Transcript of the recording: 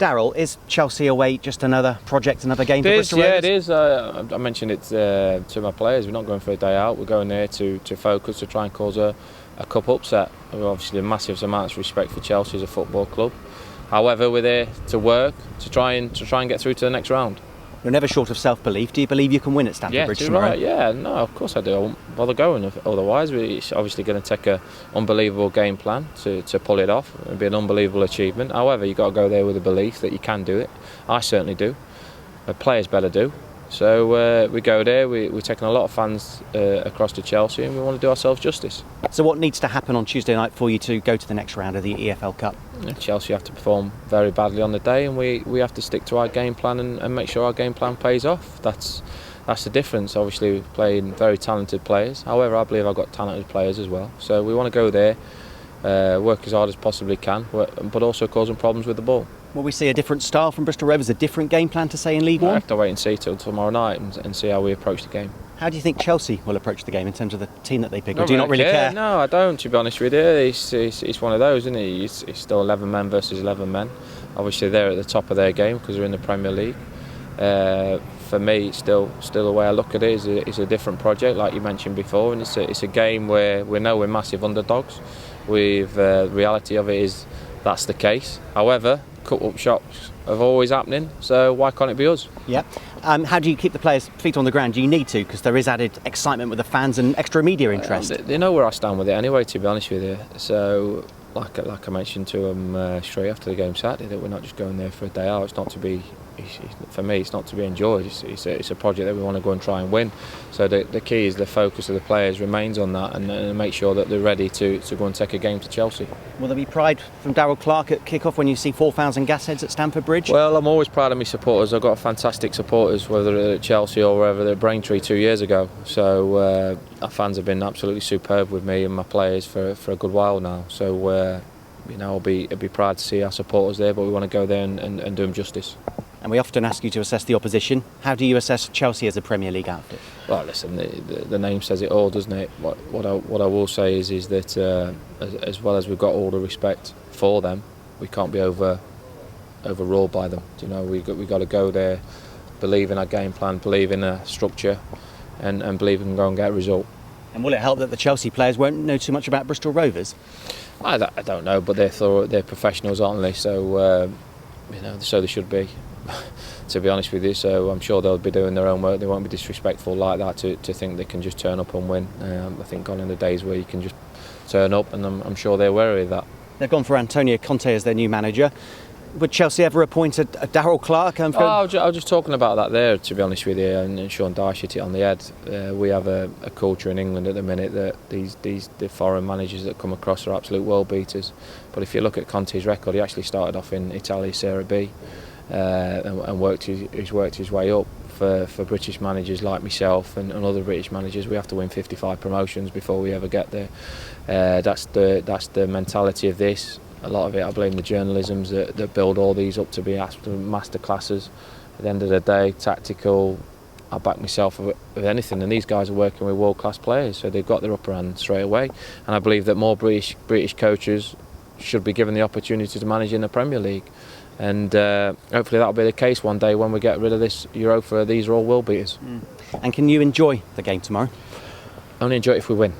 Darrell, is Chelsea away just another project, another game for Bristol Rovers? Yeah, it is. I mentioned it to my players. We're not going for a day out. We're going there to focus, to try and cause a cup upset. We're obviously a massive amount of respect for Chelsea as a football club. However, we're there to work, to try and get through to the next round. You're never short of self-belief. Do you believe you can win at Stamford Bridge tomorrow? Right. Yeah, no, of course I do. I won't bother going otherwise. It's obviously going to take an unbelievable game plan to pull it off. It'll be an unbelievable achievement. However, you've got to go there with a belief that you can do it. I certainly do. The players better do. So we go there, we're taking a lot of fans across to Chelsea, and we want to do ourselves justice. So what needs to happen on Tuesday night for you to go to the next round of the EFL Cup? Chelsea have to perform very badly on the day, and we have to stick to our game plan and make sure our game plan pays off. That's the difference. Obviously, we're playing very talented players. However, I believe I've got talented players as well. So we want to go there, work as hard as possibly can, but also causing problems with the ball. Will we see a different style from Bristol Rovers, a different game plan to say in League One? I have to wait and see till tomorrow night and see how we approach the game. How do you think Chelsea will approach the game in terms of the team that they pick? Or do you not really care? No, I don't, to be honest with you. It's one of those, isn't it? It's still 11 men versus 11 men. Obviously, they're at the top of their game because they're in the Premier League. For me, it's still the way I look at it. It's a different project, like you mentioned before, and it's a game where we know we're massive underdogs. The reality of it is that's the case. However, cut-up shots are always happening, so why can't it be us? Yeah. How do you keep the players' feet on the ground? Do you need to? Because there is added excitement with the fans and extra media interest. They know where I stand with it anyway, to be honest with you. So, like I mentioned to them straight after the game Saturday, that we're not just going there for a day out. It's not to be, for me, it's not to be enjoyed. It's a project that we want to go and try and win. So the key is the focus of the players remains on that, and make sure that they're ready to go and take a game to Chelsea. Will there be pride from Darrell Clarke at kick-off when you see 4,000 gas heads at Stamford Bridge? Well, I'm always proud of my supporters. I've got fantastic supporters, whether they're at Chelsea or wherever they're at Braintree 2 years ago. So our fans have been absolutely superb with me and my players for a good while now. So I'll be proud to see our supporters there, but we want to go there and do them justice. And we often ask you to assess the opposition. How do you assess Chelsea as a Premier League outfit? Well, listen, the name says it all, doesn't it? What I will say is that as well as we've got all the respect for them, we can't be overruled by them. You know, we got to go there, believe in our game plan, believe in a structure, and believe we can go and get a result. And will it help that the Chelsea players won't know too much about Bristol Rovers? I don't know, but they're professionals, aren't they? So so they should be. To be honest with you, so I'm sure they'll be doing their own work. They won't be disrespectful like that to think they can just turn up and win. I think gone in the days where you can just turn up, and I'm sure they're wary of that. They've gone for Antonio Conte as their new manager. Would Chelsea ever appoint a Darrell Clarke? I was just talking about that there, to be honest with you, and Sean Dyche hit it on the head. We have a culture in England at the minute that the foreign managers that come across are absolute world beaters. But if you look at Conte's record, he actually started off in Italy Serie B. And he's worked his way up. For British managers like myself and other British managers, we have to win 55 promotions before we ever get there. That's the mentality of this. A lot of it, I blame the journalisms that build all these up to be master classes. At the end of the day, tactical, I back myself with anything, and these guys are working with world-class players, so they've got their upper hand straight away. And I believe that more British coaches should be given the opportunity to manage in the Premier League. And hopefully that'll be the case one day when we get rid of this Europa. These are all world beaters. And can you enjoy the game tomorrow? Only enjoy it if we win.